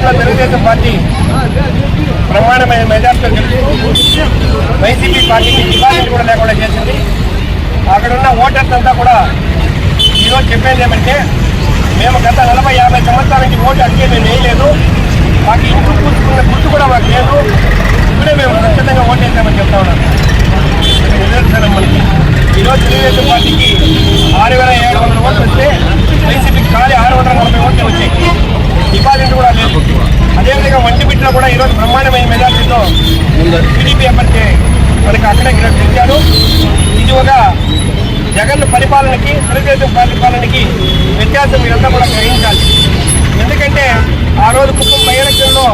ఎలక్షన్లో తెలుగుదేశం పార్టీ బ్రహ్మాండమైన మెజార్టీతో గెలుస్తూ వైసీపీ పార్టీకి డిపాజిట్ కూడా లేకుండా చేసింది. అక్కడున్న ఓటర్స్ అంతా కూడా ఈరోజు చెప్పేది ఏమంటే, మేము గత 40-50 సంవత్సరాల నుంచి ఓటు అడిగే మేము వేయలేదు, మాకు ఇంట్లో కూర్చుకున్న గుర్తు కూడా మాకు లేదు, ఇప్పుడే మేము ఖచ్చితంగా ఓటు వేసామని చెప్తా ఉన్నాను. నిదర్శనం మనకి ఈరోజు తెలుగుదేశం పార్టీకి 6,700 ఓట్లు వస్తే వైసీపీకి ఖాళీ 640 ఓట్లు వచ్చాయి. డిపాజిట్ కూడా లేదు. అదేవిధంగా వంటిమిట్లో కూడా ఈరోజు బ్రహ్మాండమైన మెజార్టీతో టీడీపీ అభ్యర్థి మనకి అక్కడే గెలిచారు. ఇది ఒక జగన్ పరిపాలనకి తెలుగుదేశం పరిపాలనకి వ్యత్యాసం మీరంతా కూడా గ్రహించాలి. ఎందుకంటే ఆ రోజు కుటుంబ బై ఎలక్షన్లో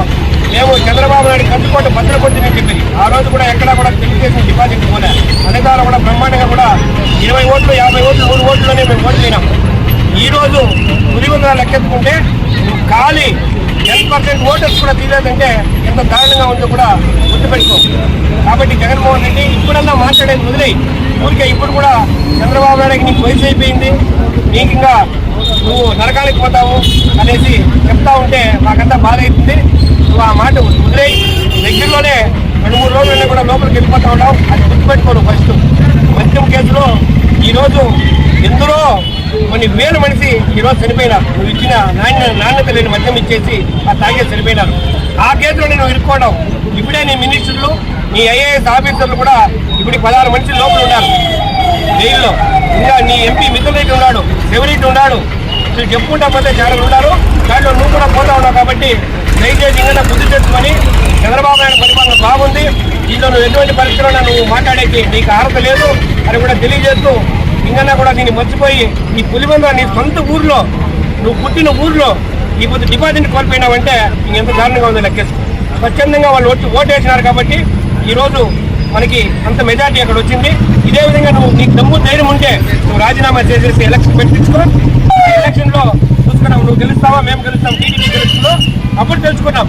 మేము చంద్రబాబు నాయుడు కంచుకోట భద్రపడుతుందని చెప్పింది. ఆ రోజు కూడా ఎక్కడా కూడా తెలుగుదేశం డిపాజిట్ పోలే. అధికారులు కూడా బ్రహ్మాండంగా కూడా 20 ఓట్లు 50 ఓట్లు 100 ఓట్లలోనే మేము ఓట్లు అయినాం. ఈరోజు పులివెందుల లెక్కెత్తుకుంటే ఖాళీ 10% ఓటర్స్ కూడా తీయలేదంటే ఎంత దారుణంగా ఉందో కూడా గుర్తుపెట్టుకో. కాబట్టి జగన్మోహన్ రెడ్డి ఇప్పుడన్నా మాట్లాడేది వదిలేయి. ఊరికే ఇప్పుడు కూడా చంద్రబాబు నాయుడికి నీకు వయసు అయిపోయింది, నీకు ఇంకా నువ్వు నరకానికి పోతావు అనేసి చెప్తా ఉంటే మాకంతా బాధ అవుతుంది. నువ్వు ఆ మాట వదిలేయి. దగ్గరలోనే 2-3 రోజులనే కూడా లోపలికి వెళ్ళిపోతా ఉన్నావు. అది గుర్తుపెట్టుకోను. ఫస్ట్ మద్యం కేసులో ఈరోజు ఎందరో కొన్ని వేల మనిషి ఈరోజు చనిపోయినారు. నువ్వు ఇచ్చిన నాణ్యత లేని మద్యం ఇచ్చేసి ఆ తాగే చనిపోయినారు. ఆ కేసులో నేను ఇరుక్కోవడం. ఇప్పుడే నీ మినిస్టర్లు, నీ ఐఏఎస్ ఆఫీసర్లు కూడా ఇప్పుడు 16 మనుషులు లోపల ఉన్నారు జైల్లో. ఇంకా నీ ఎంపీ మిథున్ రెడ్డి ఉన్నాడు, శివరెడ్డి ఉన్నాడు. నువ్వు చెప్పుకుంటా పోతే చాలా ఉన్నారు. దాంట్లో నువ్వు కూడా పోతా ఉన్నావు. కాబట్టి దయచేసి ఇంకా బుద్ధి తెచ్చుకొని చంద్రబాబు నాయుడు పరిపాలన బాగుంది, దీంట్లో నువ్వు ఎటువంటి పరిస్థితుల్లో నువ్వు మాట్లాడేకి నీకు అర్హత లేదు అని కూడా తెలియజేస్తూ, ఇంకా కూడా దీన్ని మర్చిపోయి నీ పులివెందుల నీ సొంత ఊర్లో నువ్వు పుట్టిన ఊర్లో ఈ పొద్దు డిపాజిట్ కోల్పోయినావంటే ఇంకెంత దారుణంగా ఉందో లెక్కేసుకో. స్వచ్ఛందంగా వాళ్ళు ఓటు వేసినారు కాబట్టి ఈరోజు మనకి అంత మెజార్టీ అక్కడ వచ్చింది. ఇదే విధంగా నువ్వు నీకు దమ్ము ధైర్యం ఉంటే నువ్వు రాజీనామా చేసేసి ఎలక్షన్ పెట్టించుకో. ఎలక్షన్లో చూసుకున్నావు, నువ్వు గెలుస్తావా మేము గెలుస్తాం, టీడీపీ గెలుస్తుందో అప్పుడు తెలుసుకున్నాం.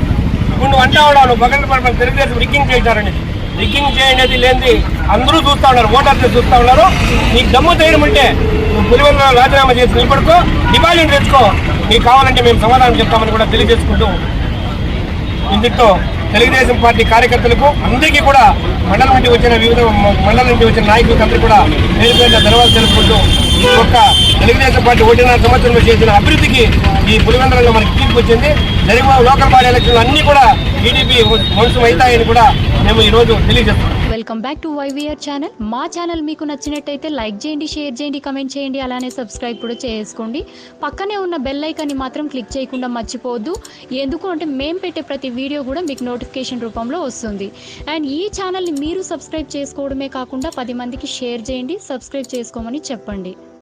ఇప్పుడు నువ్వు అంటా ఉన్నావు నువ్వు పగల పడపడి తెలుగుదేశం రిగ్గింగ్ చేశారనేది. రిగ్గింగ్ చేయనేది లేనిది అందరూ చూస్తూ ఉన్నారు, ఓటర్లు చూస్తూ ఉన్నారు. నీకు దమ్ము ధైర్యం ఉంటే నువ్వు పులివెందుల రాజీనామా చేసి నిలబడుకో, డిపాజిట్ తెచ్చుకో. నీకు కావాలంటే మేము సమాధానం చెప్తామని కూడా తెలియజేసుకుంటూ, ఇందుతో తెలుగుదేశం పార్టీ కార్యకర్తలకు అందరికీ కూడా మండలం నుండి వచ్చిన వివిధ మండలం నుండి వచ్చిన నాయకులకు అందరికీ కూడా పేరు పేరున ధన్యవాదాలు తెలుపుకుంటూ, ఈ ఒక్క తెలుగుదేశం పార్టీ 1.5 సంవత్సరంలో చేసిన అభివృద్ధికి ఈ పులివెందులలో మనకి తీర్పు వచ్చింది. జరిగిన లోకల్ బాడీ ఎలక్షన్లు అన్నీ కూడా టీడీపీ వంశం అవుతాయని కూడా మేము ఈరోజు తెలియజేస్తున్నాం. Welcome back to YVR channel. మా ఛానల్ మీకు నచ్చినట్టయితే లైక్ చేయండి, షేర్ చేయండి, కమెంట్ చేయండి, అలానే సబ్స్క్రైబ్ కూడా చేసుకోండి. పక్కనే ఉన్న బెల్ ఐకాన్ని మాత్రం క్లిక్ చేయకుండా మర్చిపోవద్దు. ఎందుకు అంటే మేము పెట్టే ప్రతి వీడియో కూడా మీకు నోటిఫికేషన్ రూపంలో వస్తుంది. అండ్ ఈ ఛానల్ని మీరు సబ్స్క్రైబ్ చేసుకోవడమే కాకుండా 10 మందికి షేర్ చేయండి, సబ్స్క్రైబ్ చేసుకోమని చెప్పండి.